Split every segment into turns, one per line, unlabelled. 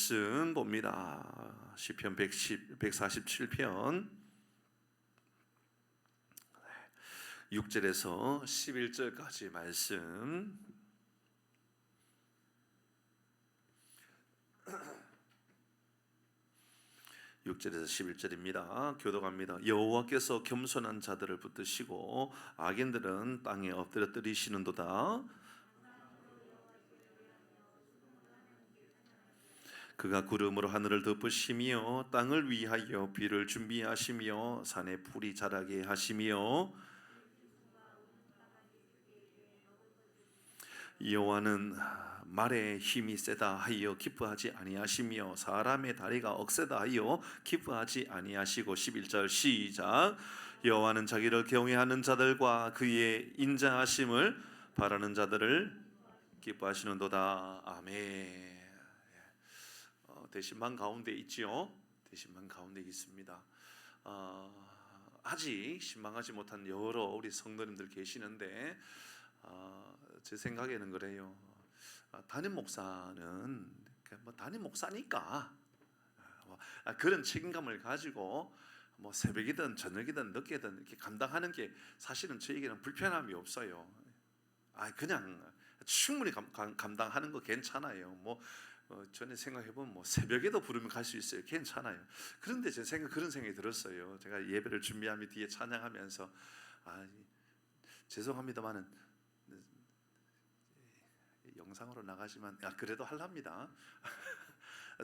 말씀 봅니다. 시편 147편 6절에서 11절까지 말씀. (6절에서 11절입니다) 교독합니다. 여호와께서 겸손한 자들을 붙드시고 악인들은 땅에 엎드려뜨리시는도다. 그가 구름으로 하늘을 덮으시며 땅을 위하여 비를 준비하시며 산에 풀이 자라게 하시며, 여호와는 말에 힘이 세다 하여 기뻐하지 아니하시며 사람의 다리가 억세다 하여 기뻐하지 아니하시고. 11절 시작. 여호와는 자기를 경외하는 자들과 그의 인자하심을 바라는 자들을 기뻐하시는도다. 아멘. 대신방 가운데 있지요. 대신방 가운데 있습니다. 아직 신방하지 못한 여러 우리 성도님들 계시는데, 제 생각에는 그래요. 담임 목사는 담임 목사니까 그런 책임감을 가지고 새벽이든 저녁이든 늦게든 이렇게 감당하는 게 사실은 저에게는 불편함이 없어요. 그냥 충분히 감당하는 거 괜찮아요. 전에 생각해보면 새벽에도 부르면 갈 수 있어요. 괜찮아요. 그런데 제 그런 생각이 들었어요. 제가 예배를 준비하며 뒤에 찬양하면서 죄송합니다만은 영상으로 나가지만 그래도 할랍니다.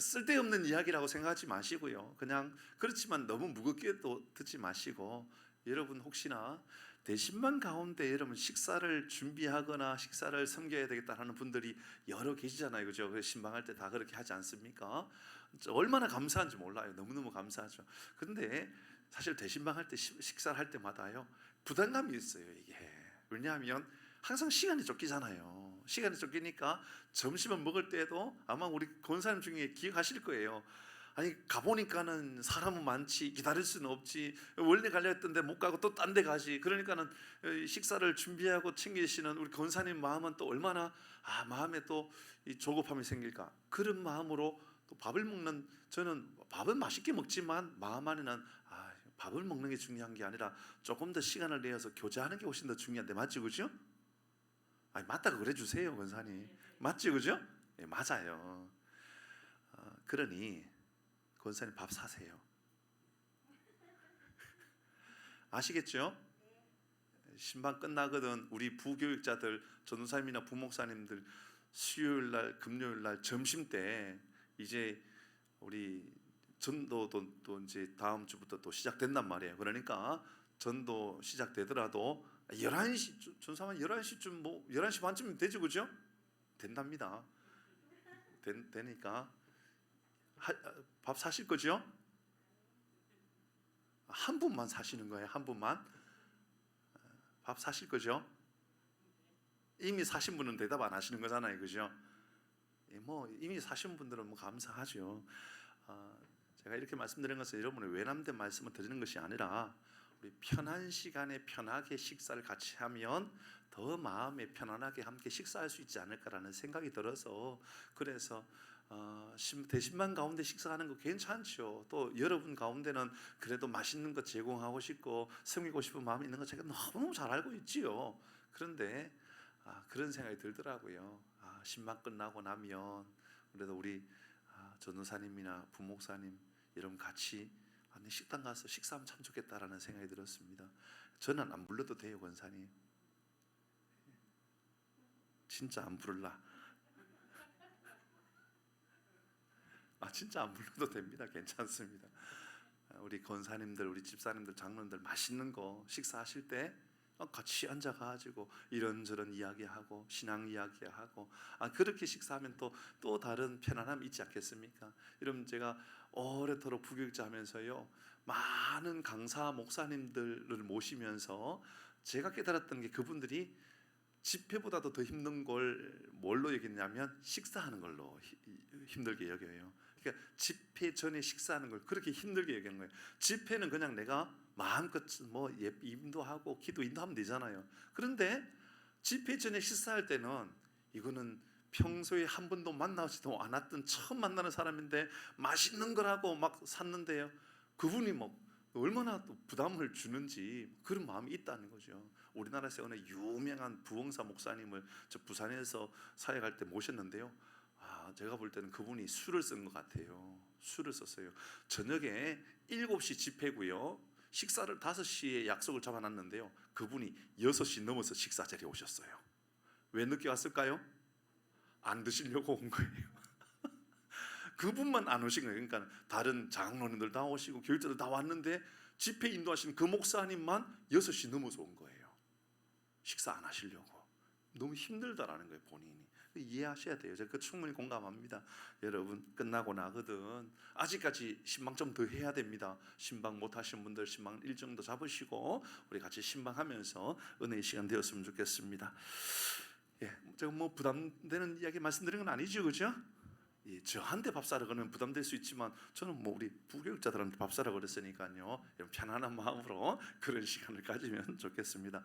쓸데없는 이야기라고 생각하지 마시고요. 그냥 그렇지만 너무 무겁게도 듣지 마시고, 여러분 혹시나 대신방 가운데 여러분 식사를 준비하거나 식사를 섬겨야 되겠다 하는 분들이 여러 계시잖아요. 그죠? 신방할 때 다 그렇게 하지 않습니까? 얼마나 감사한지 몰라요. 너무너무 감사하죠. 근데 사실 대신방 할 때 식사를 할 때마다요 부담감이 있어요. 이게 왜냐하면 항상 시간이 쫓기잖아요. 시간이 쫓기니까 점심을 먹을 때도 아마 우리 권사님 중에 기억하실 거예요. 가보니까는 사람은 많지, 기다릴 수는 없지, 원래 가려 했던데 못 가고 또 딴 데 가지. 그러니까는 식사를 준비하고 챙기시는 우리 권사님 마음은 또 얼마나 마음에 또 조급함이 생길까. 그런 마음으로 또 밥을 먹는, 저는 밥은 맛있게 먹지만 마음 안에는 밥을 먹는 게 중요한 게 아니라 조금 더 시간을 내어서 교제하는 게 훨씬 더 중요한데, 맞지 그죠? 맞다고 그래 주세요, 권사님. 맞지 그죠? 네, 맞아요. 그러니 권사님 밥 사세요. 아시겠죠? 신방 끝나거든 우리 부교육자들, 전도사님이나 부목사님들 수요일날 금요일날 점심때 이제 우리 전도도 또 이제 다음 주부터 또 시작된단 말이에요. 그러니까 전도 시작되더라도 11시, 전사만 11시쯤 11시 반쯤 되죠, 그죠? 된답니다. 되니까 밥 사실 거죠? 한 분만 사시는 거예요. 한 분만 밥 사실 거죠? 이미 사신 분은 대답 안 하시는 거잖아요, 그죠? 이미 사신 분들은 감사하죠. 제가 이렇게 말씀드린 것은 여러분의 외람된 말씀을 드리는 것이 아니라 우리 편한 시간에 편하게 식사를 같이 하면 더 마음에 편안하게 함께 식사할 수 있지 않을까라는 생각이 들어서, 그래서 대신방 가운데 식사하는 거 괜찮죠. 또 여러분 가운데는 그래도 맛있는 것 제공하고 싶고 섬기고 싶은 마음이 있는 거 제가 너무 잘 알고 있지요. 그런데 그런 생각이 들더라고요. 신방 끝나고 나면 그래도 우리 전도사님이나 부목사님 여러분 같이 식당 가서 식사하면 참 좋겠다라는 생각이 들었습니다. 저는 안 불러도 돼요, 권사님. 진짜 안 부를라. 진짜 안 불러도 됩니다. 괜찮습니다. 우리 권사님들, 우리 집사님들, 장로님들 맛있는 거 식사하실 때 같이 앉아가지고 이런저런 이야기하고 신앙 이야기하고 그렇게 식사하면 또 다른 편안함이 있지 않겠습니까? 여러분, 제가 오래도록 부교육자 하면서요 많은 강사 목사님들을 모시면서 제가 깨달았던 게, 그분들이 집회보다도 더 힘든 걸 뭘로 여겼냐면 식사하는 걸로 힘들게 여겨요. 그러니까 집회 전에 식사하는 걸 그렇게 힘들게 여기는 거예요. 집회는 그냥 내가 마음껏 인도하고 기도 인도하면 되잖아요. 그런데 집회 전에 식사할 때는 이거는 평소에 한 번도 만나지도 않았던 처음 만나는 사람인데 맛있는 거라고 막 샀는데요, 그분이 뭐 얼마나 또 부담을 주는지 그런 마음이 있다는 거죠. 우리나라에서 어느 유명한 부흥사 목사님을 저 부산에서 사역할 때 모셨는데요, 제가 볼 때는 그분이 술을 쓴 것 같아요. 술을 썼어요. 저녁에 7시 집회고요, 식사를 5시에 약속을 잡아놨는데요, 그분이 6시 넘어서 식사 자리에 오셨어요. 왜 늦게 왔을까요? 안 드시려고 온 거예요. 그분만 안 오신 거예요. 그러니까 다른 장로님들 다 오시고 교육자들 다 왔는데 집회 인도하신 그 목사님만 6시 넘어서 온 거예요. 식사 안 하시려고. 너무 힘들다라는 거예요, 본인이. 이해하셔야 돼요. 제가 충분히 공감합니다. 여러분, 끝나고 나거든 아직까지 신방 좀 더 해야 됩니다. 신방 못 하신 분들 신방 일정도 잡으시고 우리 같이 신방하면서 은혜의 시간 되었으면 좋겠습니다. 제가 뭐 부담되는 이야기 말씀드린 건 아니죠, 그죠? 저한테 밥 사라 그러면 부담될 수 있지만 저는 뭐 우리 부교육자들한테 밥 사라 그랬으니까요, 편안한 마음으로 그런 시간을 가지면 좋겠습니다.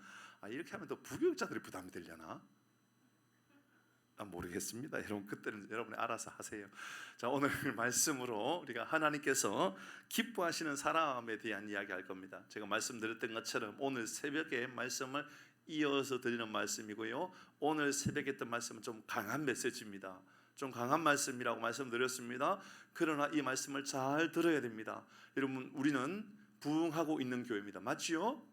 이렇게 하면 또 부교육자들이 부담이 되려나? 모르겠습니다. 여러분, 그때는 여러분이 알아서 하세요. 자, 오늘 말씀으로 우리가 하나님께서 기뻐하시는 사람에 대한 이야기 할 겁니다. 제가 말씀드렸던 것처럼 오늘 새벽에 말씀을 이어서 드리는 말씀이고요, 오늘 새벽에 했던 말씀은 좀 강한 메시지입니다. 좀 강한 말씀이라고 말씀드렸습니다. 그러나 이 말씀을 잘 들어야 됩니다. 여러분, 우리는 부흥하고 있는 교회입니다. 맞지요?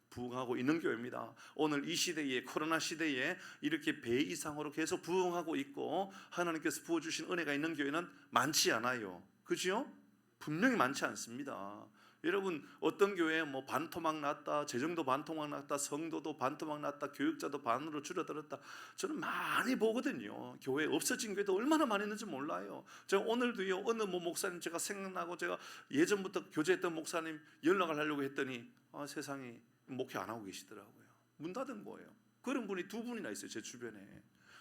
부흥하고 있는 교회입니다. 오늘 이 시대에, 코로나 시대에 이렇게 배 이상으로 계속 부흥하고 있고 하나님께서 부어주신 은혜가 있는 교회는 많지 않아요. 그죠? 분명히 많지 않습니다. 여러분, 어떤 교회에 뭐 반토막 났다, 재정도 반토막 났다, 성도도 반토막 났다, 교육자도 반으로 줄어들었다, 저는 많이 보거든요. 교회 없어진 교회도 얼마나 많이 있는지 몰라요. 제가 오늘도요, 어느 뭐 목사님 제가 생각나고 제가 예전부터 교제했던 목사님 연락을 하려고 했더니 세상에 목회 안 하고 계시더라고요. 문 닫은 거예요. 그런 분이 2분이나 있어요, 제 주변에.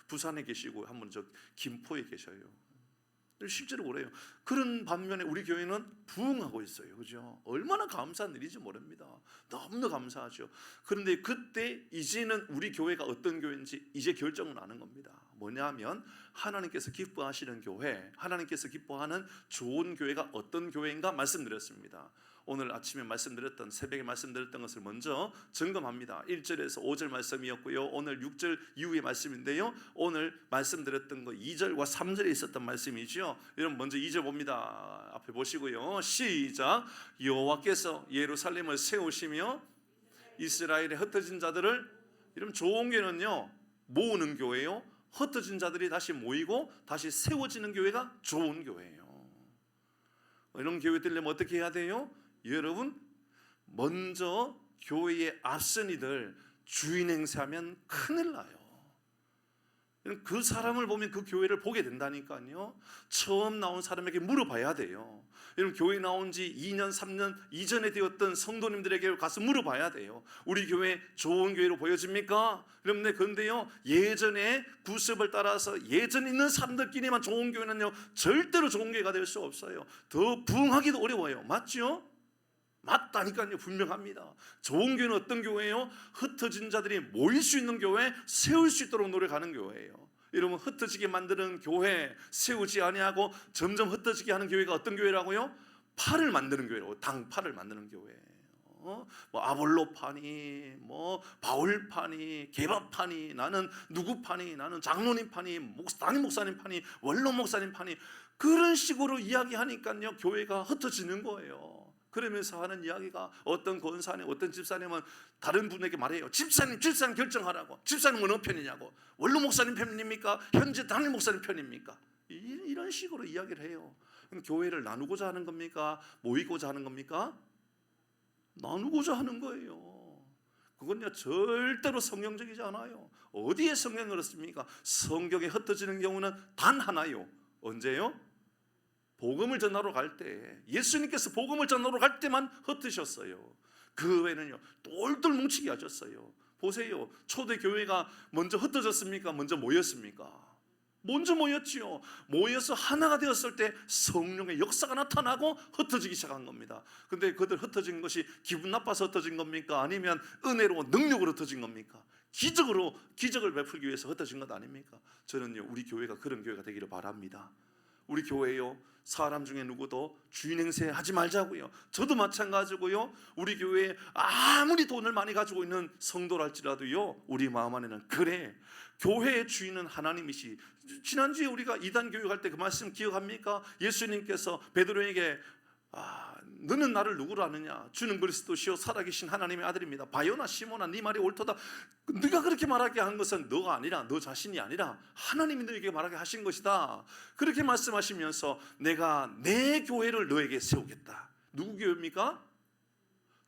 부산에 계시고 한 분은 저 김포에 계셔요. 실제로 그래요. 그런 반면에 우리 교회는 부흥하고 있어요. 그죠? 얼마나 감사한 일인지 모릅니다. 너무나 감사하죠. 그런데 그때 이제는 우리 교회가 어떤 교회인지 이제 결정을 하는 겁니다. 뭐냐면 하나님께서 기뻐하시는 교회, 하나님께서 기뻐하는 좋은 교회가 어떤 교회인가 말씀드렸습니다. 오늘 아침에 말씀드렸던, 새벽에 말씀드렸던 것을 먼저 점검합니다. 1절에서 5절 말씀이었고요, 오늘 6절 이후의 말씀인데요, 오늘 말씀드렸던 거 2절과 3절에 있었던 말씀이죠. 여러분, 먼저 2절 봅니다. 앞에 보시고요, 시작. 여호와께서 예루살렘을 세우시며 이스라엘의 흩어진 자들을, 여러분, 좋은 교회는요 모으는 교회요, 흩어진 자들이 다시 모이고 다시 세워지는 교회가 좋은 교회예요. 이런 교회 되려면 어떻게 해야 돼요? 여러분, 먼저 교회의 앞선 이들 주인 행세하면 큰일 나요. 그 사람을 보면 그 교회를 보게 된다니까요. 처음 나온 사람에게 물어봐야 돼요. 여러분, 교회 나온 지 2년 3년 이전에 되었던 성도님들에게 가서 물어봐야 돼요. 우리 교회 좋은 교회로 보여집니까? 여러분, 그런데요, 예전에 구습을 따라서 예전 있는 사람들끼리만 좋은 교회는요 절대로 좋은 교회가 될 수 없어요. 더 부흥하기도 어려워요. 맞죠? 맞다니까요. 분명합니다. 좋은 교회는 어떤 교회예요? 흩어진 자들이 모일 수 있는 교회, 세울 수 있도록 노력하는 교회예요. 여러분, 흩어지게 만드는 교회, 세우지 아니하고 점점 흩어지게 하는 교회가 어떤 교회라고요? 팔을 만드는 교회라고. 당팔을 만드는 교회. 뭐 아볼로파니, 뭐 바울파니, 개바파니, 나는 누구파니, 나는 장로님파니, 담임 목사님파니, 원로 목사님파니, 그런 식으로 이야기하니까요 교회가 흩어지는 거예요. 그러면서 하는 이야기가, 어떤 권사님, 어떤 집사님은 다른 분에게 말해요. 집사님 결정하라고. 집사님은 어느 편이냐고. 원로 목사님 편입니까? 현재 담임 목사님 편입니까? 이런 식으로 이야기를 해요. 그럼 교회를 나누고자 하는 겁니까? 모이고자 하는 겁니까? 나누고자 하는 거예요. 그건요 절대로 성경적이지 않아요. 어디에 성경을 썼습니까? 성경에 흩어지는 경우는 단 하나요. 언제요? 복음을 전하러 갈 때, 예수님께서 복음을 전하러 갈 때만 흩으셨어요. 그 외에는요 똘똘 뭉치게 하셨어요. 보세요, 초대 교회가 먼저 흩어졌습니까? 먼저 모였습니까? 먼저 모였지요. 모여서 하나가 되었을 때 성령의 역사가 나타나고 흩어지기 시작한 겁니다. 근데 그들 흩어진 것이 기분 나빠서 흩어진 겁니까? 아니면 은혜로 능력으로 흩어진 겁니까? 기적을 베풀기 위해서 흩어진 것 아닙니까? 저는요, 우리 교회가 그런 교회가 되기를 바랍니다. 우리 교회요, 사람 중에 누구도 주인 행세 하지 말자고요. 저도 마찬가지고요. 우리 교회에 아무리 돈을 많이 가지고 있는 성도랄지라도요, 우리 마음 안에는 그래, 교회의 주인은 하나님이시. 지난주에 우리가 이단 교육할 때 그 말씀 기억합니까? 예수님께서 베드로에게 너는 나를 누구로 아느냐? 주는 그리스도시요 살아계신 하나님의 아들입니다. 바요나 시몬아, 네 말이 옳도다. 네가 그렇게 말하게 한 것은 너가 아니라, 너 자신이 아니라 하나님이 너에게 말하게 하신 것이다. 그렇게 말씀하시면서 내가 내 교회를 너에게 세우겠다. 누구 교회입니까?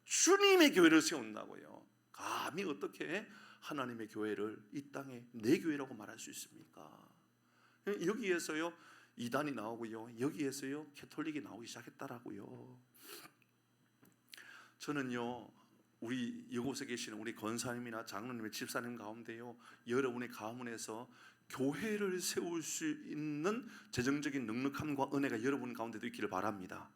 주님의 교회를 세운다고요. 감히 어떻게 하나님의 교회를 이 땅에 내 교회라고 말할 수 있습니까? 여기에서요, 이단이 나오고요, 여기에서요, 캐톨릭이 나오기 시작했다라고요. 저는요, 우리 이곳에 계시는 우리 권사님이나 장로님의 집사님 가운데요, 여러분의 가문에서 교회를 세울 수 있는 재정적인 넉넉함과 은혜가 여러분 가운데도 있기를 바랍니다.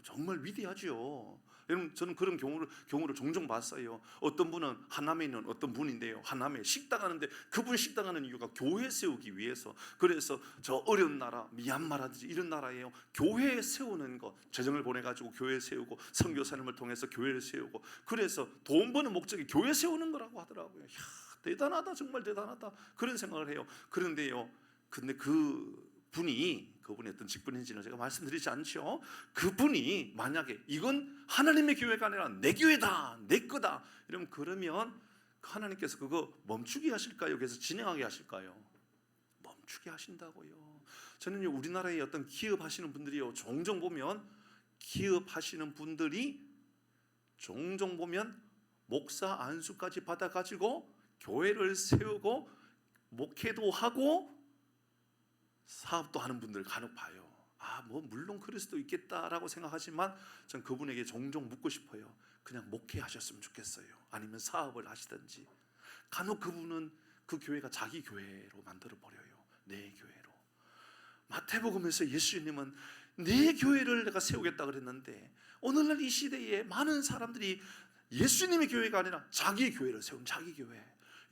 정말 위대하죠. 여러분, 저는 그런 경우를 종종 봤어요. 어떤 분은 하남에 있는 어떤 분인데요, 하남에 식당 하는데 그분 식당 하는 이유가 교회 세우기 위해서. 그래서 저 어려운 나라 미얀마라든지 이런 나라에요, 교회 세우는 것, 재정을 보내가지고 교회 세우고 선교사님을 통해서 교회를 세우고, 그래서 돈 버는 목적이 교회 세우는 거라고 하더라고요. 이야, 대단하다, 정말 대단하다, 그런 생각을 해요. 그런데요, 근데 그분의 어떤 직분인지는 제가 말씀드리지 않죠. 그분이 만약에 이건 하나님의 교회가 아니라 내 교회다, 내 거다 그러면 하나님께서 그거 멈추게 하실까요? 그래서 진행하게 하실까요? 멈추게 하신다고요. 저는요, 우리나라의 어떤 기업하시는 분들이요, 종종 보면 목사 안수까지 받아가지고 교회를 세우고 목회도 하고 사업도 하는 분들 간혹 봐요. 물론 그럴 수도 있겠다라고 생각하지만 전 그분에게 종종 묻고 싶어요. 그냥 목회하셨으면 좋겠어요. 아니면 사업을 하시든지. 간혹 그분은 그 교회가 자기 교회로 만들어 버려요. 내 교회로. 마태복음에서 예수님은 내 교회를 내가 세우겠다 그랬는데, 오늘날 이 시대에 많은 사람들이 예수님의 교회가 아니라 자기 교회를 세운, 자기 교회.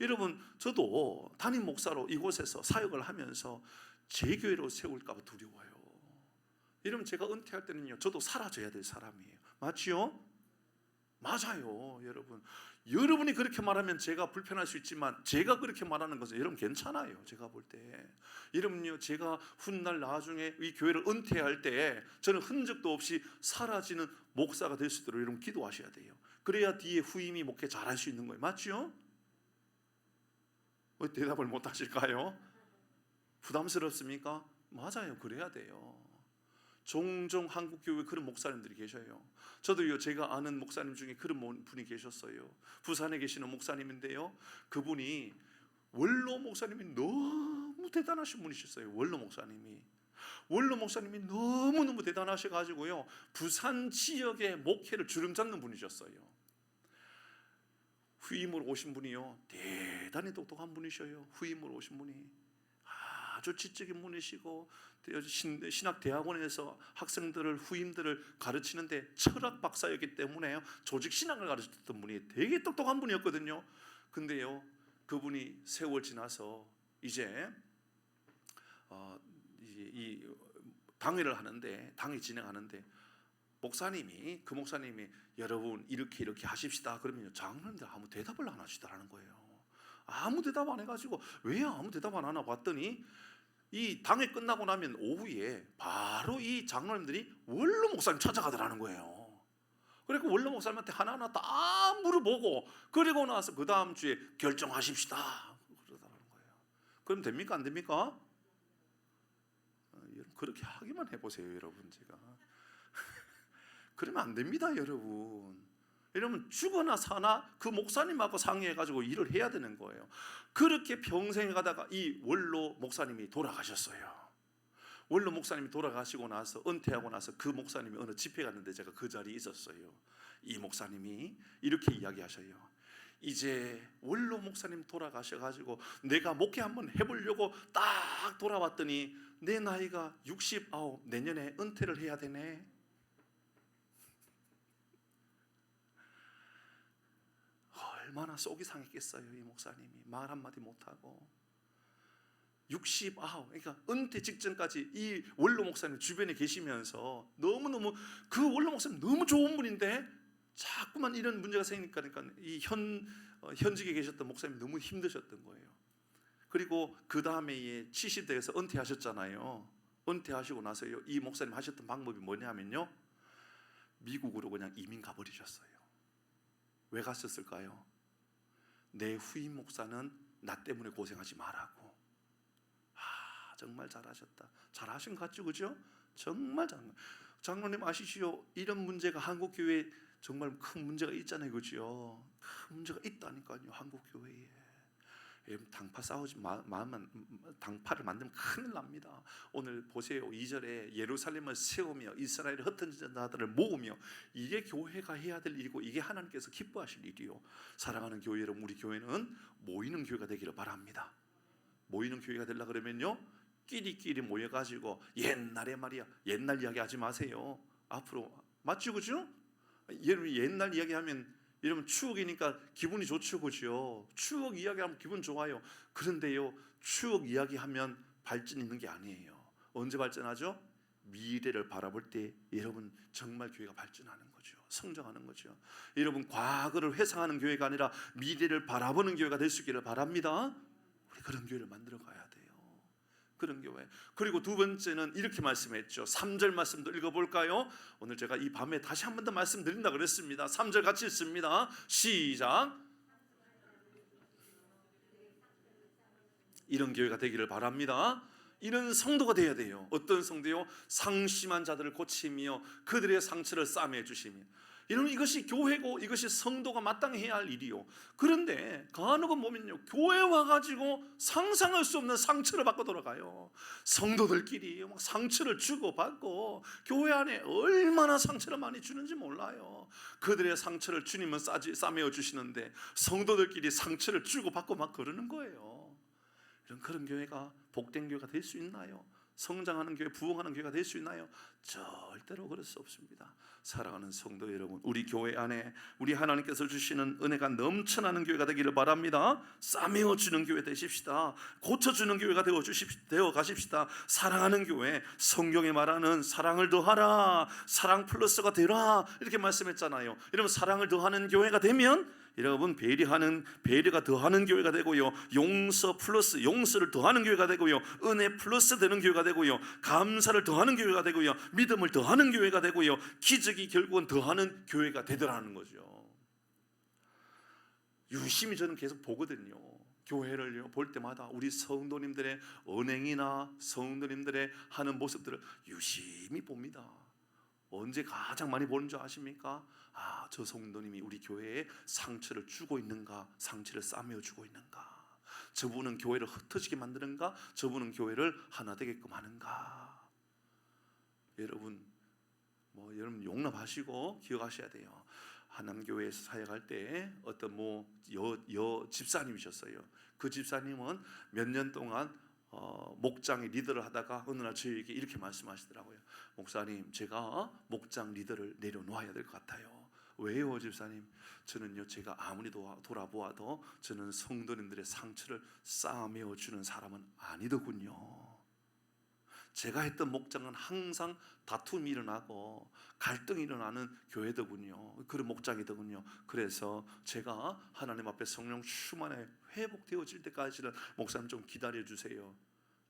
여러분, 저도 담임 목사로 이곳에서 사역을 하면서 제 교회로 세울까 봐 두려워요. 이러면 제가 은퇴할 때는요, 저도 사라져야 될 사람이에요. 맞지요? 맞아요. 여러분이 그렇게 말하면 제가 불편할 수 있지만, 제가 그렇게 말하는 것은 여러분 괜찮아요. 제가 볼 때 여러분요, 제가 훗날 나중에 이 교회를 은퇴할 때 저는 흔적도 없이 사라지는 목사가 될 수 있도록 여러분 기도하셔야 돼요. 그래야 뒤에 후임이 목회 잘할 수 있는 거예요. 맞지요? 왜 대답을 못 하실까요? 부담스럽습니까? 맞아요. 그래야 돼요. 종종 한국 교회에 그런 목사님들이 계셔요. 저도요, 제가 아는 목사님 중에 그런 분이 계셨어요. 부산에 계시는 목사님인데요, 그분이 원로 목사님이 너무 대단하신 분이셨어요. 원로 목사님이 너무너무 대단하셔가지고요, 부산 지역의 목회를 주름잡는 분이셨어요. 후임으로 오신 분이요, 대단히 똑똑한 분이셔요. 후임으로 오신 분이 아주 지적인 분이시고, 신학대학원에서 후임들을 가르치는데 철학 박사였기 때문에 조직 신학을 가르쳤던 분이 되게 똑똑한 분이었거든요. 근데요, 그분이 세월 지나서 이제 이 당회를 하는데, 당회 진행하는데 그 목사님이 여러분 이렇게 하십시다 그러면 장로님들 아무 대답을 안 하시더라는 거예요. 아무 대답 안 해가지고 왜 아무 대답 안 하나 봤더니, 이 당회 끝나고 나면 오후에 바로 이 장로님들이 원로 목사님 찾아가더라는 거예요. 그리고 원로 목사님한테 하나하나 다 물어보고, 그리고 나서 그 다음 주에 결정하십시다 그러더라는 거예요. 그럼 됩니까, 안 됩니까? 그렇게 하기만 해보세요, 여러분. 제가 그러면 안 됩니다, 여러분. 이러면 죽거나 사나 그 목사님하고 상의해가지고 일을 해야 되는 거예요. 그렇게 평생 가다가 이 원로 목사님이 돌아가셨어요. 원로 목사님이 돌아가시고 나서, 은퇴하고 나서 그 목사님이 어느 집회 갔는데 제가 그 자리에 있었어요. 이 목사님이 이렇게 이야기하셔요. 이제 원로 목사님 돌아가셔가지고 내가 목회 한번 해보려고 딱 돌아왔더니 내 나이가 69, 내년에 은퇴를 해야 되네. 얼마나 속이 상했겠어요. 이 목사님이 말 한마디 못하고 69, 그러니까 은퇴 직전까지 이 원로 목사님 주변에 계시면서 너무너무 그 원로 목사님 너무 좋은 분인데 자꾸만 이런 문제가 생기니까 그러니까 이 현직에 계셨던 목사님이 너무 힘드셨던 거예요. 그리고 그 다음에 70대에서 은퇴하셨잖아요. 은퇴하시고 나서 이 목사님 하셨던 방법이 뭐냐면요, 미국으로 그냥 이민 가버리셨어요. 왜 갔었을까요? 내 후임 목사는 나 때문에 고생하지 말라고. 정말 잘하셨다. 잘하신 것 같죠, 그죠? 정말 장로님 아시지요? 이런 문제가 한국 교회에 정말 큰 문제가 있잖아요, 그죠? 큰 문제가 있다니까요, 한국 교회에. 당파 싸우지 마음만, 당파를 만들면 큰일 납니다. 오늘 보세요, 2절에 예루살렘을 세우며 이스라엘의 흩어진 자들을 모으며, 이게 교회가 해야 될 일이고 이게 하나님께서 기뻐하실 일이요. 사랑하는 교회 여러분, 우리 교회는 모이는 교회가 되기를 바랍니다. 모이는 교회가 되려고 그러면요, 끼리끼리 모여가지고 옛날에 말이야, 옛날 이야기 하지 마세요. 앞으로, 맞죠, 그죠? 여러분 옛날 이야기하면 여러분 추억이니까 기분이 좋죠, 그죠? 추억 이야기하면 기분 좋아요. 그런데요, 추억 이야기하면 발전 있는 게 아니에요. 언제 발전하죠? 미래를 바라볼 때 여러분 정말 교회가 발전하는 거죠. 성장하는 거죠. 여러분 과거를 회상하는 교회가 아니라 미래를 바라보는 교회가 될 수 있기를 바랍니다. 우리 그런 교회를 만들어 가야 돼요. 그런 교회. 그리고 두 번째는 이렇게 말씀했죠. 3절 말씀도 읽어볼까요? 오늘 제가 이 밤에 다시 한 번 더 말씀드린다 그랬습니다. 3절 같이 읽습니다. 시작. 이런 교회가 되기를 바랍니다. 이런 성도가 되어야 돼요. 어떤 성도요? 상심한 자들을 고치며 그들의 상처를 싸매 주시며. 여러분 이것이 교회고 이것이 성도가 마땅히 해야 할 일이요. 그런데 간혹은 보면요, 교회 와가지고 상상할 수 없는 상처를 받고 돌아가요. 성도들끼리 막 상처를 주고받고 교회 안에 얼마나 상처를 많이 주는지 몰라요. 그들의 상처를 주님은 싸매어 주시는데 성도들끼리 상처를 주고받고 막 그러는 거예요. 그런 교회가 복된 교회가 될 수 있나요? 성장하는 교회, 부흥하는 교회가 될 수 있나요? 절대로 그럴 수 없습니다. 사랑하는 성도 여러분, 우리 교회 안에 우리 하나님께서 주시는 은혜가 넘쳐나는 교회가 되기를 바랍니다. 싸매어 주는 교회 되십시다. 고쳐주는 교회가 되어 가십시다. 사랑하는 교회, 성경에 말하는 사랑을 더하라, 사랑 플러스가 되라, 이렇게 말씀했잖아요. 여러분 사랑을 더하는 교회가 되면 여러분 배려가 더하는 교회가 되고요, 용서 플러스 용서를 더하는 교회가 되고요, 은혜 플러스 되는 교회가 되고요, 감사를 더하는 교회가 되고요, 믿음을 더하는 교회가 되고요, 기적이 결국은 더하는 교회가 되더라는 거죠. 유심히 저는 계속 보거든요. 교회를 볼 때마다 우리 성도님들의 언행이나 성도님들의 하는 모습들을 유심히 봅니다. 언제 가장 많이 보는 줄 아십니까? 저 성도님이 우리 교회에 상처를 주고 있는가, 상처를 싸매어 주고 있는가, 저분은 교회를 흩어지게 만드는가, 저분은 교회를 하나 되게끔 하는가. 여러분 여러분 용납하시고 기억하셔야 돼요. 한남교회에서 사역할 때 어떤 여 집사님이셨어요. 그 집사님은 몇 년 동안 목장의 리더를 하다가 어느 날 저에게 이렇게 말씀하시더라고요. 목사님, 제가 목장 리더를 내려놓아야 될 것 같아요. 왜요, 집사님? 저는요, 제가 아무리 돌아보아도 저는 성도님들의 상처를 싸매어 주는 사람은 아니더군요. 제가 했던 목장은 항상 다툼이 일어나고 갈등이 일어나는 교회더군요. 그런 목장이더군요. 그래서 제가 하나님 앞에 성령 충만에 회복되어질 때까지는 목사님 좀 기다려주세요.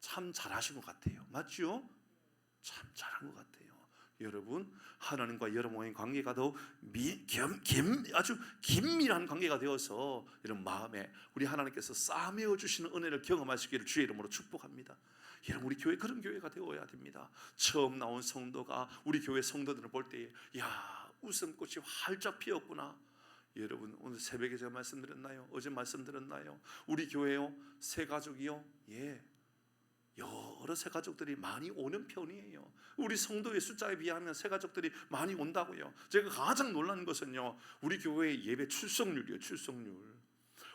참 잘하신 것 같아요. 맞죠? 참 잘한 것 같아요. 여러분, 하나님과 여러분의 관계가 더 아주 긴밀한 관계가 되어서 이런 마음에 우리 하나님께서 싸매어 주시는 은혜를 경험하시기를 주의 이름으로 축복합니다. 여러분, 우리 교회 그런 교회가 되어야 됩니다. 처음 나온 성도가 우리 교회 성도들을 볼 때에 웃음꽃이 활짝 피었구나. 여러분, 오늘 새벽에 제가 말씀드렸나요? 어제 말씀드렸나요? 우리 교회요, 새 가족이요, 여러 새 가족들이 많이 오는 편이에요. 우리 성도의 숫자에 비하면 새 가족들이 많이 온다고요. 제가 가장 놀란 것은요, 우리 교회의 예배 출석률이에요. 출석률.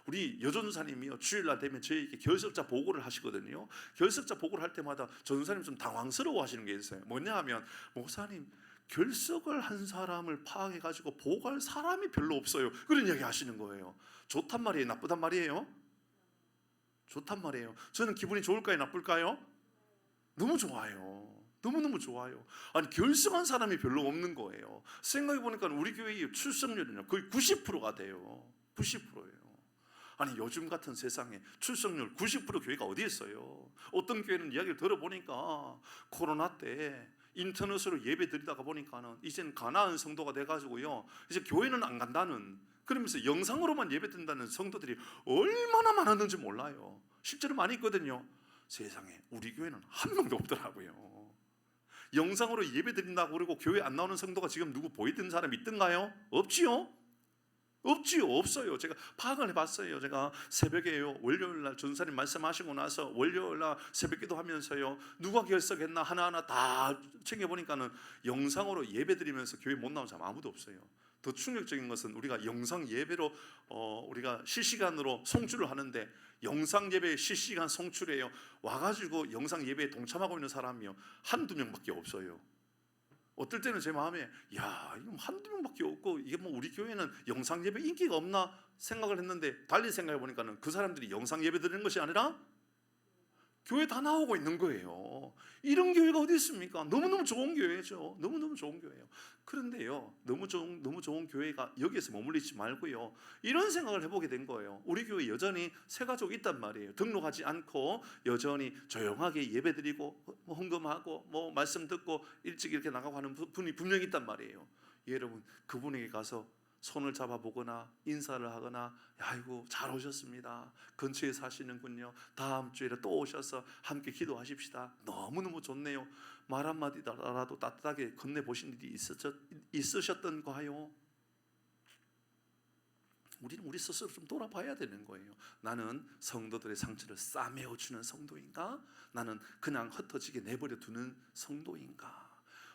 우리 여전사님이요, 주일날 되면 저에게 결석자 보고를 하시거든요. 결석자 보고를 할 때마다 전사님 좀 당황스러워 하시는 게 있어요. 뭐냐 하면, 목사님 결석을 한 사람을 파악해가지고 보고할 사람이 별로 없어요. 그런 이야기 하시는 거예요. 좋단 말이에요? 나쁘단 말이에요? 좋단 말이에요. 저는 기분이 좋을까요? 나쁠까요? 너무 좋아요. 너무너무 좋아요. 아니, 결석한 사람이 별로 없는 거예요. 생각해보니까 우리 교회의 출석률은요 거의 90%가 돼요. 90%예요. 아니, 요즘 같은 세상에 출석률 90% 교회가 어디 있어요? 어떤 교회는 이야기를 들어보니까 코로나 때 인터넷으로 예배 드리다가 보니까는 이제는 가난한 성도가 돼가지고요, 이제 교회는 안 간다는, 그러면서 영상으로만 예배 드린다는 성도들이 얼마나 많았는지 몰라요. 실제로 많이 있거든요. 세상에 우리 교회는 한 명도 없더라고요. 영상으로 예배 드린다고 그러고 교회 안 나오는 성도가 지금 누구 보이던 사람 있던가요? 없지요? 없지요. 없어요. 제가 파악을 해봤어요. 제가 새벽에요, 월요일날 전사님 말씀하시고 나서 월요일날 새벽기도 하면서요, 누가 결석했나 하나하나 다 챙겨보니까는 영상으로 예배 드리면서 교회 못 나온 사람 아무도 없어요. 더 충격적인 것은 우리가 영상 예배로 우리가 실시간으로 송출을 하는데, 영상 예배 실시간 송출에요 와가지고 영상 예배에 동참하고 있는 사람이요 한두 명밖에 없어요. 어떨 때는 제 마음에, 야, 이거 한두 명밖에 없고 이게 뭐 우리 교회는 영상 예배 인기가 없나 생각을 했는데, 달리 생각해 보니까는 그 사람들이 영상 예배 드리는 것이 아니라 교회 다 나오고 있는 거예요. 이런 교회가 어디 있습니까? 너무너무 좋은 교회죠. 너무너무 좋은 교회예요. 그런데요, 너무 좋은 교회가 여기에서 머물리지 말고요, 이런 생각을 해보게 된 거예요. 우리 교회 여전히 새 가족 있단 말이에요. 등록하지 않고 여전히 조용하게 예배드리고 헌금하고 뭐 말씀 듣고 일찍 이렇게 나가고 하는 분이 분명히 있단 말이에요. 여러분, 그분에게 가서 손을 잡아보거나 인사를 하거나, 아이고 잘 오셨습니다, 근처에 사시는군요, 다음 주에 또 오셔서 함께 기도하십시다, 너무너무 좋네요, 말 한마디라도 따뜻하게 건네보신 일이 있으셨던가요? 우리는 우리 스스로 좀 돌아봐야 되는 거예요. 나는 성도들의 상처를 싸매어주는 성도인가? 나는 그냥 흩어지게 내버려 두는 성도인가?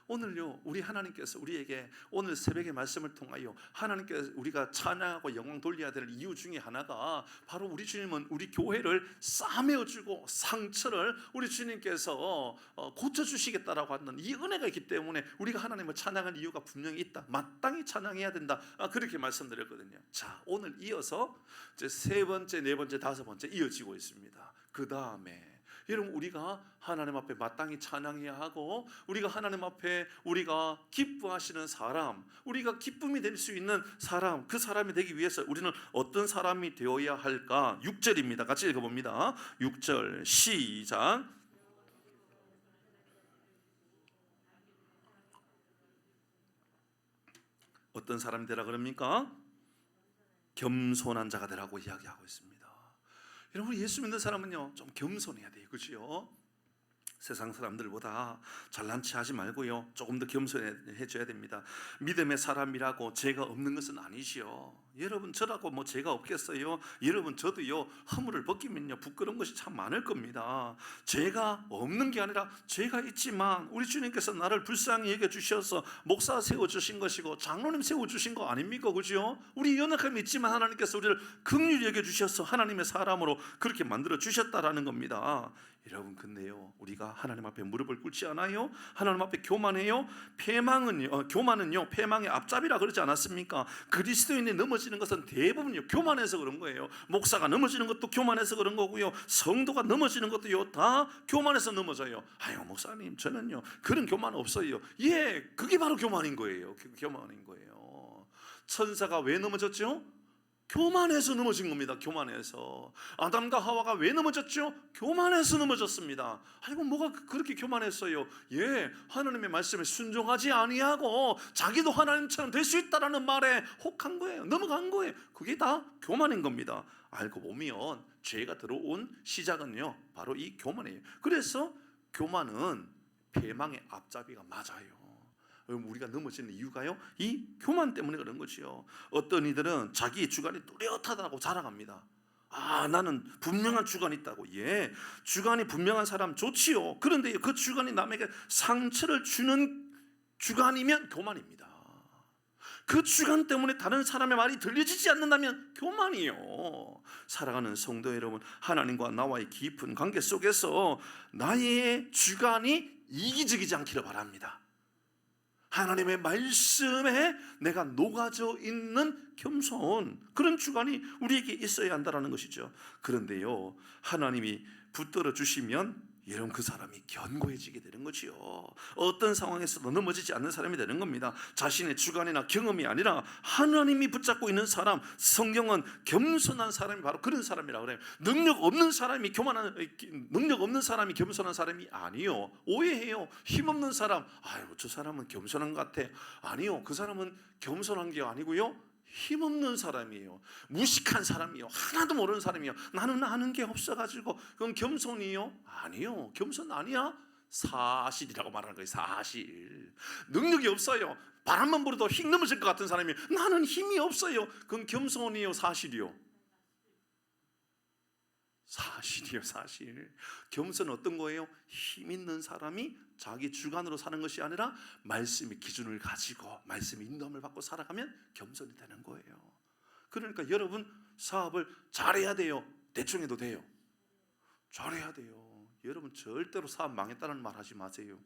오늘요, 우리 하나님께서 우리에게 오늘 새벽의 말씀을 통하여 하나님께서 우리가 찬양하고 영광 돌려야 될 이유 중에 하나가 바로 우리 주님은 우리 교회를 싸매어주고 상처를 우리 주님께서 고쳐주시겠다라고 하는 이 은혜가 있기 때문에 우리가 하나님을 찬양할 이유가 분명히 있다. 마땅히 찬양해야 된다. 그렇게 말씀드렸거든요. 자, 오늘 이어서 이제 세 번째, 네 번째, 다섯 번째 이어지고 있습니다. 그 다음에 여러분, 우리가 하나님 앞에 마땅히 찬양해야 하고, 우리가 하나님 앞에 우리가 기뻐하시는 사람, 우리가 기쁨이 될 수 있는 사람, 그 사람이 되기 위해서 우리는 어떤 사람이 되어야 할까? 6절입니다. 같이 읽어봅니다. 6절 시작. 어떤 사람이 되라 그럽니까? 겸손한 자가 되라고 이야기하고 있습니다. 여러분, 예수 믿는 사람은요 좀 겸손해야 돼요. 그렇죠? 세상 사람들보다 잘난 체 하지 말고요, 조금 더 겸손해져야 됩니다. 믿음의 사람이라고 죄가 없는 것은 아니지요. 여러분, 저라고 뭐 죄가 없겠어요? 여러분, 저도요 허물을 벗기면요 부끄러운 것이 참 많을 겁니다. 죄가 없는 게 아니라 죄가 있지만 우리 주님께서 나를 불쌍히 여겨주셔서 목사 세워주신 것이고 장로님 세워주신 거 아닙니까? 그죠? 우리 연약함이 있지만 하나님께서 우리를 긍휼히 여겨주셔서 하나님의 사람으로 그렇게 만들어 주셨다라는 겁니다. 여러분, 근데요 우리가 하나님 앞에 무릎을 꿇지 않아요? 하나님 앞에 교만해요? 교만은요 패망의 앞잡이라 그러지 않았습니까? 그리스도인이 넘어지는 것은 대부분요 교만해서 그런 거예요. 목사가 넘어지는 것도 교만해서 그런 거고요, 성도가 넘어지는 것도요 다 교만해서 넘어져요. 아유, 목사님 저는요 그런 교만 없어요. 예, 그게 바로 교만인 거예요. 교만인 거예요. 천사가 왜 넘어졌죠? 교만해서 넘어진 겁니다. 교만해서. 아담과 하와가 왜 넘어졌죠? 교만해서 넘어졌습니다. 아이고, 뭐가 그렇게 교만했어요? 예, 하나님의 말씀에 순종하지 아니하고 자기도 하나님처럼 될 수 있다라는 말에 혹한 거예요. 넘어간 거예요. 그게 다 교만인 겁니다. 알고 보면 죄가 들어온 시작은요 바로 이 교만이에요. 그래서 교만은 패망의 앞잡이가 맞아요. 우리가 넘어지는 이유가요 이 교만 때문에 그런 거지요. 어떤 이들은 자기 주관이 뚜렷하다고 자랑합니다. 아, 나는 분명한 주관이 있다고. 예, 주관이 분명한 사람 좋지요. 그런데 그 주관이 남에게 상처를 주는 주관이면 교만입니다. 그 주관 때문에 다른 사람의 말이 들려지지 않는다면 교만이요. 사랑하는 성도 여러분, 하나님과 나와의 깊은 관계 속에서 나의 주관이 이기적이지 않기를 바랍니다. 하나님의 말씀에 내가 녹아져 있는 겸손, 그런 주관이 우리에게 있어야 한다는 것이죠. 그런데요, 하나님이 붙들어 주시면 여러분 그 사람이 견고해지게 되는 거지요. 어떤 상황에서도 넘어지지 않는 사람이 되는 겁니다. 자신의 주관이나 경험이 아니라 하나님이 붙잡고 있는 사람, 성경은 겸손한 사람이 바로 그런 사람이라고 그래요. 능력 없는 사람이 겸손한 사람이 아니요. 오해해요. 힘없는 사람, 아유 저 사람은 겸손한 것 같아. 아니요, 그 사람은 겸손한 게 아니고요, 힘없는 사람이에요. 무식한 사람이요. 하나도 모르는 사람이요. 나는 아는 게 없어가지고 그럼 겸손이요? 아니요, 겸손 아니야. 사실이라고 말하는 거예요. 사실. 능력이 없어요. 바람만 불어도 휙 넘어질 것 같은 사람이 나는 힘이 없어요. 그럼 겸손이요, 사실이요? 사실이요, 사실. 겸손은 어떤 거예요? 힘 있는 사람이 자기 주관으로 사는 것이 아니라 말씀의 기준을 가지고 말씀의 인도함을 받고 살아가면 겸손이 되는 거예요. 그러니까 여러분 사업을 잘해야 돼요? 대충 해도 돼요? 잘해야 돼요. 여러분 절대로 사업 망했다는 말 하지 마세요.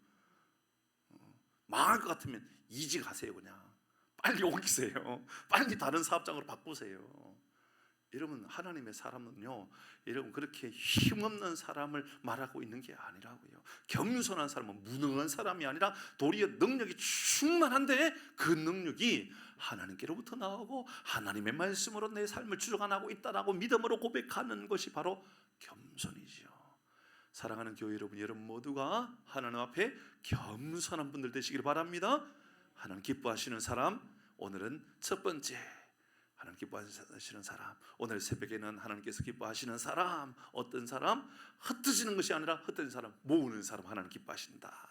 망할 것 같으면 이직하세요. 그냥 빨리 옮기세요. 빨리 다른 사업장으로 바꾸세요. 여러분 하나님의 사람은요, 여러분 그렇게 힘없는 사람을 말하고 있는 게 아니라고요. 겸손한 사람은 무능한 사람이 아니라 도리어 능력이 충만한데 그 능력이 하나님께로부터 나오고 하나님의 말씀으로 내 삶을 주관하고 있다라고 믿음으로 고백하는 것이 바로 겸손이지요. 사랑하는 교회 여러분 모두가 하나님 앞에 겸손한 분들 되시길 바랍니다. 하나님 기뻐하시는 사람, 오늘은 첫 번째, 하나님 기뻐하시는 사람, 오늘 새벽에는 하나님께서 기뻐하시는 사람, 어떤 사람? 흩어지는 것이 아니라 흩어진 사람, 모으는 사람 하나님 기뻐하신다.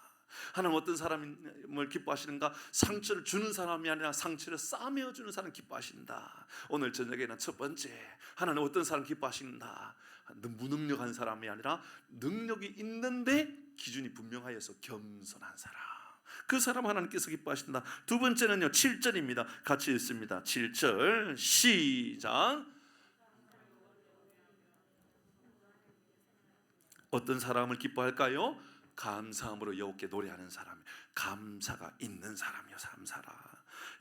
하나님 어떤 사람을 기뻐하시는가? 상처를 주는 사람이 아니라 상처를 싸매어 주는 사람 기뻐하신다. 오늘 저녁에는 첫 번째, 하나님 어떤 사람 기뻐하신다. 무능력한 사람이 아니라 능력이 있는데 기준이 분명하여서 겸손한 사람, 그 사람 하나님께서 기뻐하신다. 두 번째는요, 7절입니다. 같이 읽습니다. 7절 시작. 어떤 사람을 기뻐할까요? 감사함으로 여호와께 노래하는 사람, 감사가 있는 사람이요, 감사라.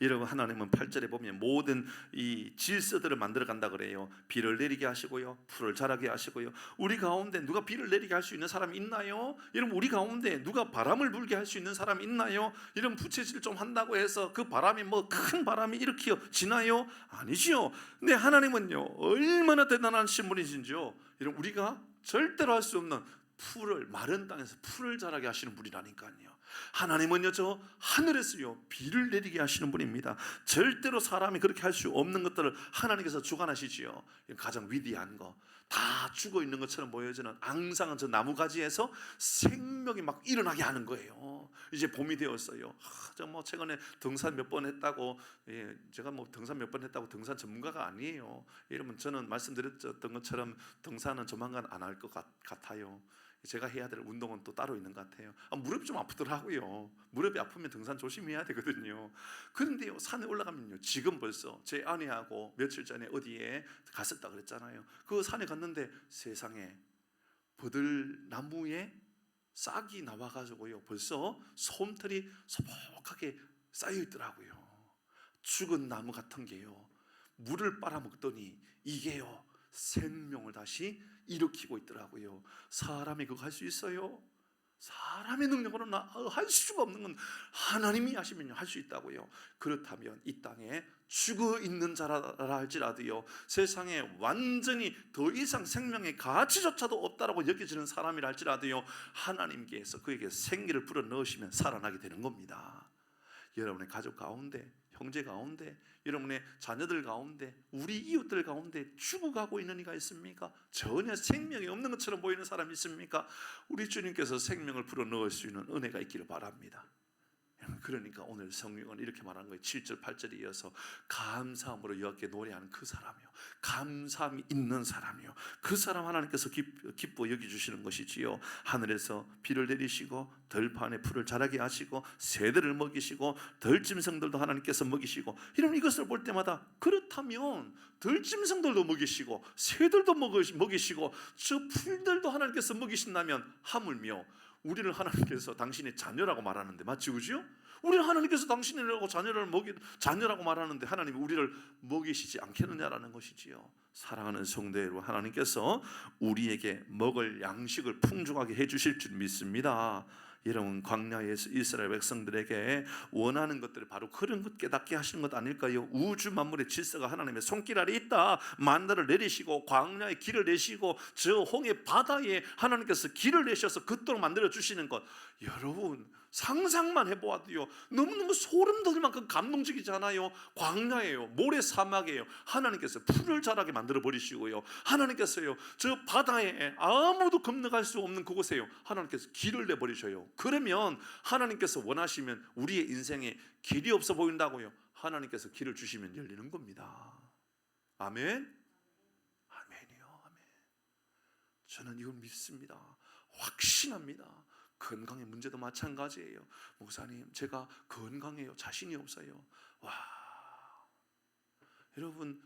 여러분 하나님은 8절에 보면 모든 이 질서들을 만들어 간다 그래요. 비를 내리게 하시고요, 풀을 자라게 하시고요. 우리 가운데 누가 비를 내리게 할 수 있는 사람이 있나요? 여러분 우리 가운데 누가 바람을 불게 할 수 있는 사람이 있나요? 이런 부채질 좀 한다고 해서 그 바람이 뭐 큰 바람이 일으켜지나요? 아니지요. 근데 하나님은요 얼마나 대단한 신분이신지요. 여러분 우리가 절대로 할 수 없는 풀을, 마른 땅에서 풀을 자라게 하시는 분이라니까요. 하나님은요 저 하늘에서요 비를 내리게 하시는 분입니다. 절대로 사람이 그렇게 할 수 없는 것들을 하나님께서 주관하시지요. 가장 위대한 거, 다 죽어 있는 것처럼 보여지는 앙상한 저 나무가지에서 생명이 막 일어나게 하는 거예요. 이제 봄이 되었어요. 저 뭐 최근에 등산 몇 번 했다고, 제가 뭐 등산 몇 번 했다고 등산 전문가가 아니에요. 여러분 저는 말씀드렸던 것처럼 등산은 조만간 안 할 것 같아요. 제가 해야 될 운동은 또 따로 있는 것 같아요. 무릎이 좀 아프더라고요. 무릎이 아프면 등산 조심해야 되거든요. 그런데요 산에 올라가면요, 지금 벌써 제 아내하고 며칠 전에 어디에 갔었다 그랬잖아요. 그 산에 갔는데 세상에 버들나무에 싹이 나와가지고요 벌써 솜털이 소복하게 쌓여 있더라고요. 죽은 나무 같은 게요 물을 빨아먹더니 이게요 생명을 다시 일으키고 있더라고요. 사람이 그거 할 수 있어요? 사람의 능력으로는 할 수가 없는 건 하나님이 하시면 할 수 있다고요. 그렇다면 이 땅에 죽어 있는 자라 할지라도요, 세상에 완전히 더 이상 생명의 가치조차도 없다라고 여겨지는 사람이라 할지라도요, 하나님께서 그에게 생기를 불어 넣으시면 살아나게 되는 겁니다. 여러분의 가족 가운데, 형제 가운데, 여러분의 자녀들 가운데, 우리 이웃들 가운데 죽어가고 있는 이가 있습니까? 전혀 생명이 없는 것처럼 보이는 사람이 있습니까? 우리 주님께서 생명을 불어넣을 수 있는 은혜가 있기를 바랍니다. 그러니까 오늘 성경은 이렇게 말하는 거예요. 7절 8절에 이어서 감사함으로 여호와께 노래하는 그 사람이요, 감사함이 있는 사람이요, 그 사람 하나님께서 기뻐 여겨주시는 것이지요. 하늘에서 비를 내리시고 들판에 풀을 자라게 하시고 새들을 먹이시고 들짐승들도 하나님께서 먹이시고, 이런 이것을 볼 때마다 그렇다면 들짐승들도 먹이시고 새들도 먹이시고 저 풀들도 하나님께서 먹이신다면 하물며 우리를 하나님께서 당신의 자녀라고 말하는데, 맞지, 그죠? 우리를 하나님께서 당신이라고 자녀라고 말하는데 하나님이 우리를 먹이시지 않겠느냐라는 것이지요. 사랑하는 성도 여러분, 하나님께서 우리에게 먹을 양식을 풍족하게 해주실 줄 믿습니다. 여러분, 광야에서 이스라엘 백성들에게 원하는 것들을 바로 그런 것 깨닫게 하시는 것 아닐까요? 우주 만물의 질서가 하나님의 손길 아래 있다. 만나를 내리시고 광야에 길을 내시고 저 홍해 바다에 하나님께서 길을 내셔서 걷도록 만들어 주시는 것, 여러분 상상만 해보아도요 너무너무 소름 돋을 만큼 감동적이잖아요. 광야예요, 모래사막이에요. 하나님께서 풀을 자라게 만들어 버리시고요, 하나님께서요 저 바다에 아무도 건너갈 수 없는 그곳에요 하나님께서 길을 내버리셔요. 그러면 하나님께서 원하시면 우리의 인생에 길이 없어 보인다고요, 하나님께서 길을 주시면 열리는 겁니다. 아멘? 아멘이요, 아멘. 저는 이걸 믿습니다. 확신합니다. 건강의 문제도 마찬가지예요. 목사님, 제가 건강해요, 자신이 없어요. 와, 여러분,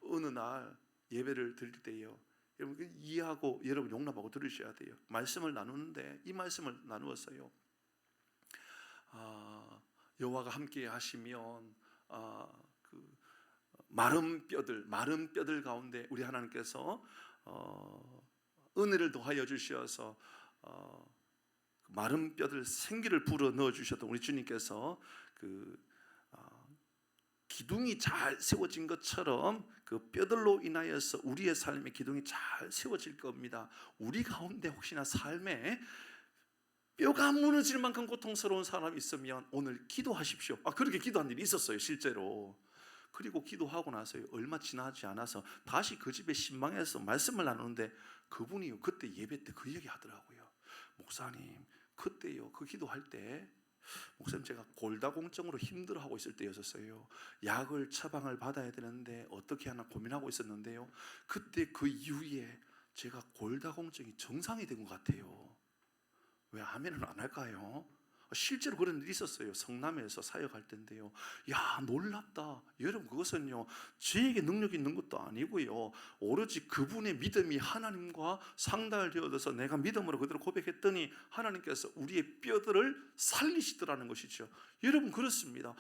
어느 날 예배를 드릴 때요, 여러분 이해하고 여러분 용납하고 들으셔야 돼요. 말씀을 나누는데 이 말씀을 나누었어요. 여호와가 함께 하시면 그 마른 뼈들 가운데 우리 하나님께서 은혜를 더하여 주셔서 마른 뼈들 생기를 불어 넣어 주셨던 우리 주님께서 기둥이 잘 세워진 것처럼 그 뼈들로 인하여서 우리의 삶의 기둥이 잘 세워질 겁니다. 우리 가운데 혹시나 삶에 뼈가 무너질 만큼 고통스러운 사람이 있으면 오늘 기도하십시오. 그렇게 기도한 일이 있었어요, 실제로. 그리고 기도하고 나서요, 얼마 지나지 않아서 다시 그 집에 신방에서 말씀을 나누는데 그분이요 그때 예배 때 그 얘기 하더라고요. 목사님, 그때요 그 기도할 때 목사님 제가 골다공증으로 힘들어하고 있을 때였었어요. 약을 처방을 받아야 되는데 어떻게 하나 고민하고 있었는데요, 그때 그 이후에 제가 골다공증이 정상이 된 것 같아요. 왜 아멘은 안 할까요? 실제로 그런 일이 있었어요. 성남에서 사역할 때인데요, 야 놀랍다. 여러분, 그것은요 저에게 능력이 있는 것도 아니고요, 오로지 그분의 믿음이 하나님과 상달되어서 내가 믿음으로 그대로 고백했더니 하나님께서 우리의 뼈들을 살리시더라는 것이죠. 여러분, 그렇습니다.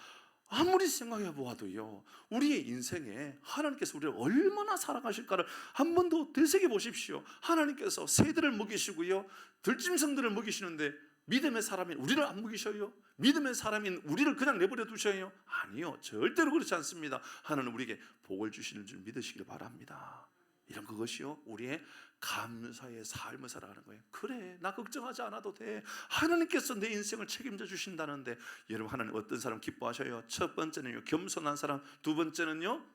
아무리 생각해 보아도요 우리의 인생에 하나님께서 우리를 얼마나 사랑하실까를 한 번 더 되새겨 보십시오. 하나님께서 새들을 먹이시고요 들짐승들을 먹이시는데 믿음의 사람인 우리를 안 먹이셔요? 믿음의 사람인 우리를 그냥 내버려 두셔요? 아니요, 절대로 그렇지 않습니다. 하나님 우리에게 복을 주시는 줄 믿으시길 바랍니다. 이런 그것이요 우리의 감사의 삶을 살아가는 거예요. 그래, 나 걱정하지 않아도 돼. 하나님께서 내 인생을 책임져 주신다는데. 여러분, 하나님 어떤 사람 기뻐하셔요? 첫 번째는요 겸손한 사람, 두 번째는요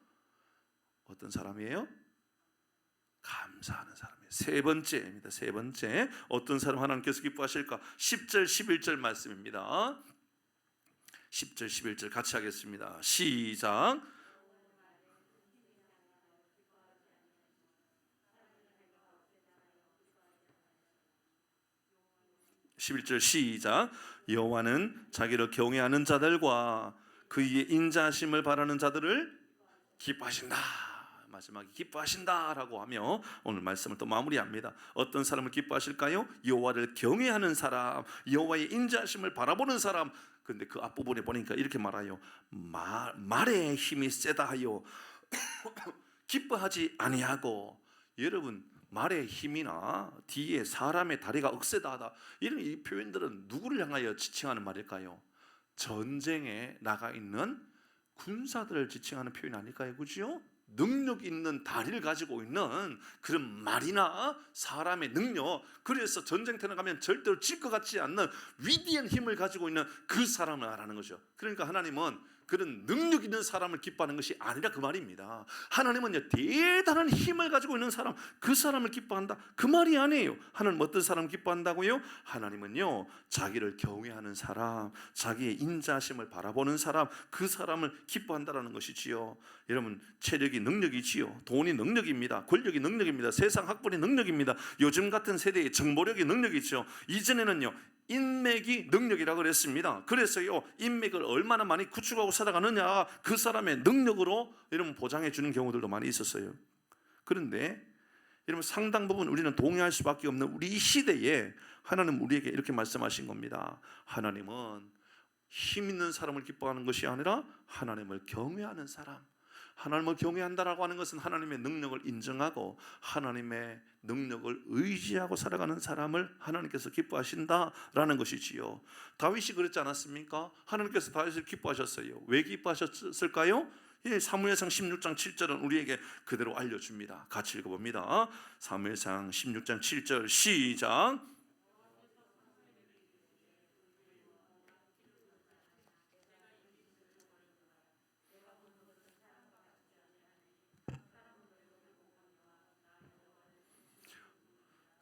어떤 사람이에요? 감사하는 사람이에요. 세 번째입니다. 세 번째, 어떤 사람 하나님께서 기뻐하실까? 10절 11절 말씀입니다. 10절 11절 같이 하겠습니다. 시작. 11절 시작. 여호와는 자기를 경외하는 자들과 그의 인자하심을 바라는 자들을 기뻐하신다. 마지막에 기뻐하신다라고 하며 오늘 말씀을 또 마무리합니다. 어떤 사람을 기뻐하실까요? 여호와를 경외하는 사람, 여호와의 인자하심을 바라보는 사람. 근데 그 앞부분에 보니까 이렇게 말해요. 말의 힘이 세다 하여 기뻐하지 아니하고. 여러분, 말의 힘이나 뒤에 사람의 다리가 억세다 하다, 이런 이 표현들은 누구를 향하여 지칭하는 말일까요? 전쟁에 나가 있는 군사들을 지칭하는 표현 아닐까요? 그죠? 능력 있는 다리를 가지고 있는 그런 말이나 사람의 능력, 그래서 전쟁터에 가면 절대로 질 것 같지 않는 위대한 힘을 가지고 있는 그 사람을 말하는 거죠. 그러니까 하나님은 그런 능력 있는 사람을 기뻐하는 것이 아니라 그 말입니다. 하나님은 대단한 힘을 가지고 있는 사람, 그 사람을 기뻐한다, 그 말이 아니에요. 하나님 어떤 사람을 기뻐한다고요? 하나님은요 자기를 경외하는 사람, 자기의 인자심을 바라보는 사람, 그 사람을 기뻐한다라는 것이지요. 여러분, 체력이 능력이지요. 돈이 능력입니다. 권력이 능력입니다. 세상 학벌이 능력입니다. 요즘 같은 세대의 정보력이 능력이죠. 이전에는요 인맥이 능력이라고 그랬습니다. 그래서요 인맥을 얼마나 많이 구축하고 살아가느냐, 그 사람의 능력으로 여러분 보장해 주는 경우들도 많이 있었어요. 그런데 여러분 상당 부분 우리는 동의할 수밖에 없는 우리 이 시대에 하나님은 우리에게 이렇게 말씀하신 겁니다. 하나님은 힘 있는 사람을 기뻐하는 것이 아니라 하나님을 경외하는 사람. 하나님을 경외한다라고 하는 것은 하나님의 능력을 인정하고 하나님의 능력을 의지하고 살아가는 사람을 하나님께서 기뻐하신다라는 것이지요. 다윗이 그랬지 않았습니까? 하나님께서 다윗을 기뻐하셨어요. 왜 기뻐하셨을까요? 예, 사무엘상 16장 7절은 우리에게 그대로 알려줍니다. 같이 읽어봅니다. 사무엘상 16장 7절 시작.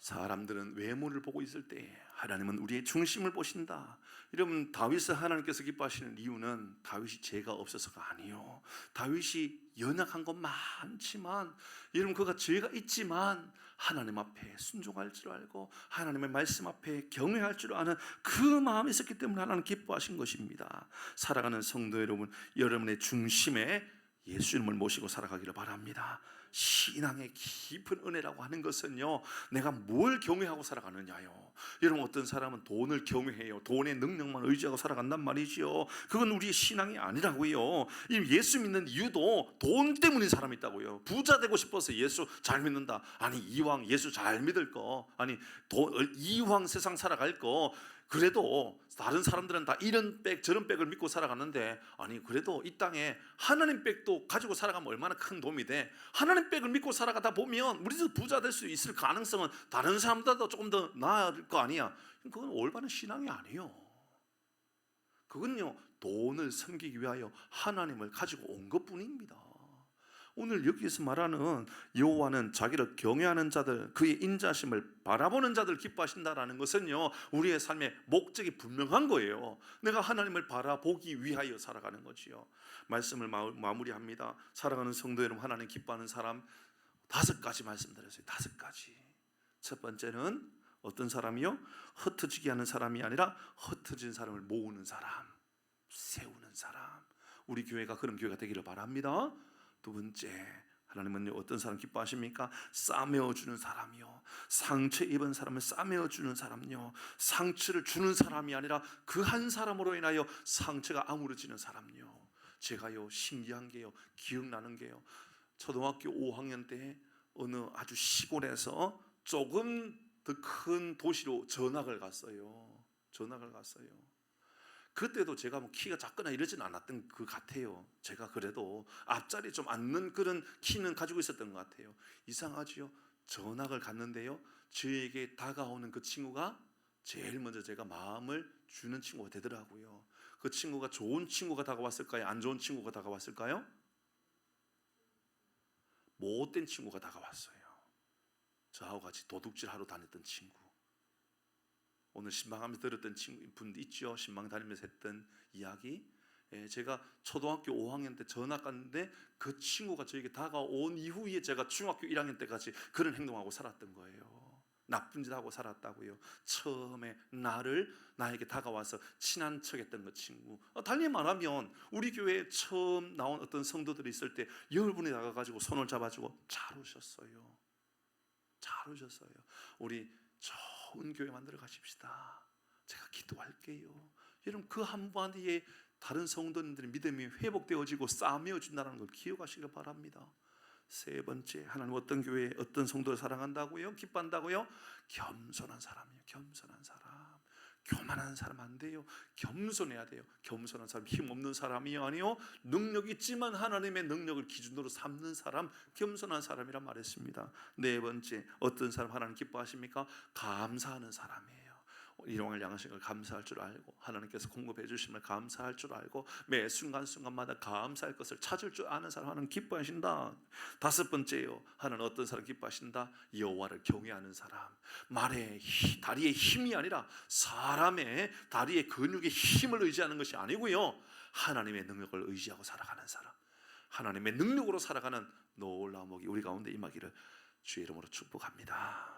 사람들은 외모를 보고 있을 때 하나님은 우리의 중심을 보신다. 여러분 다윗을 하나님께서 기뻐하시는 이유는 다윗이 죄가 없어서가 아니요. 다윗이 연약한 건 많지만 여러분 그가 죄가 있지만 하나님 앞에 순종할 줄 알고 하나님의 말씀 앞에 경외할 줄 아는 그 마음이 있었기 때문에 하나님 기뻐하신 것입니다. 살아가는 성도 여러분, 여러분의 중심에 예수님을 모시고 살아가기를 바랍니다. 신앙의 깊은 은혜라고 하는 것은요, 내가 뭘 경외하고 살아가느냐요. 여러분 어떤 사람은 돈을 경외해요. 돈의 능력만 의지하고 살아간단 말이지요. 그건 우리의 신앙이 아니라고요. 예수 믿는 이유도 돈 때문인 사람이 있다고요. 부자 되고 싶어서 예수 잘 믿는다. 아니 이왕 예수 잘 믿을 거, 아니 이왕 세상 살아갈 거, 그래도 다른 사람들은 다 이런 백 저런 백을 믿고 살아갔는데 아니 그래도 이 땅에 하나님 백도 가지고 살아가면 얼마나 큰 도움이 돼. 하나님 백을 믿고 살아가다 보면 우리도 부자 될 수 있을 가능성은 다른 사람보다 조금 더 나을 거 아니야. 그건 올바른 신앙이 아니에요. 그건요 돈을 섬기기 위하여 하나님을 가지고 온 것뿐입니다. 오늘 여기서 말하는 여호와는 자기를 경외하는 자들, 그의 인자심을 바라보는 자들 기뻐하신다라는 것은요 우리의 삶의 목적이 분명한 거예요. 내가 하나님을 바라보기 위하여 살아가는 거지요. 말씀을 마무리합니다. 살아가는 성도 여러분, 하나님 기뻐하는 사람 5가지 말씀드렸어요. 5가지. 첫 번째는 어떤 사람이요? 흩어지게 하는 사람이 아니라 흩어진 사람을 모으는 사람, 세우는 사람. 우리 교회가 그런 교회가 되기를 바랍니다. 두 번째, 하나님은 어떤 사람 기뻐하십니까? 싸매어 주는 사람이요. 상처 입은 사람을 싸매어 주는 사람요. 상처를 주는 사람이 아니라 그 한 사람으로 인하여 상처가 아물어지는 사람요. 제가요 신기한 게요, 기억나는 게요, 초등학교 5학년 때 어느 아주 시골에서 조금 더 큰 도시로 전학을 갔어요. 그때도 제가 뭐 키가 작거나 이러진 않았던 것 같아요. 제가 그래도 앞자리 좀 앉는 그런 키는 가지고 있었던 것 같아요. 이상하지요? 전학을 갔는데요, 저에게 다가오는 그 친구가 제일 먼저 제가 마음을 주는 친구가 되더라고요. 그 친구가 좋은 친구가 다가왔을까요? 안 좋은 친구가 다가왔을까요? 못된 친구가 다가왔어요. 저하고 같이 도둑질하러 다녔던 친구. 오늘 신방하면서 들었던 분도 있죠. 신방 다니면서 했던 이야기. 제가 초등학교 5학년 때 전학 갔는데 그 친구가 저에게 다가온 이후에 제가 중학교 1학년 때까지 그런 행동하고 살았던 거예요. 나쁜 짓 하고 살았다고요. 처음에 나에게 다가와서 친한 척했던 그 친구. 달리 말하면 우리 교회에 처음 나온 어떤 성도들이 있을 때 10분이 나가가지고 손을 잡아주고 잘 오셨어요. 우리 좋은 교회 만들어 가십시다. 제가 기도할게요. 여러분 그 한마디에 다른 성도님들의 믿음이 회복되어지고 싸매어 준다는 걸 기억하시길 바랍니다. 세 번째, 하나님 어떤 교회에 어떤 성도를 사랑한다고요? 기뻐한다고요? 겸손한 사람이에요. 겸손한 사람. 교만한 사람 안 돼요. 겸손해야 돼요. 겸손한 사람, 힘없는 사람이 아니요, 능력 있지만 하나님의 능력을 기준으로 삼는 사람, 겸손한 사람이란 말했습니다. 네 번째, 어떤 사람 하나님 기뻐하십니까? 감사하는 사람이에요. 일용할 양식을 감사할 줄 알고 하나님께서 공급해 주심을 감사할 줄 알고 매 순간순간마다 감사할 것을 찾을 줄 아는 사람 하나님 기뻐하신다. 다섯 번째요, 하나님 어떤 사람 기뻐하신다? 여호와를 경외하는 사람. 다리의 힘이 아니라 사람의 다리의 근육의 힘을 의지하는 것이 아니고요, 하나님의 능력을 의지하고 살아가는 사람. 하나님의 능력으로 살아가는 놀라운 복이 우리 가운데 임하기를 주의 이름으로 축복합니다.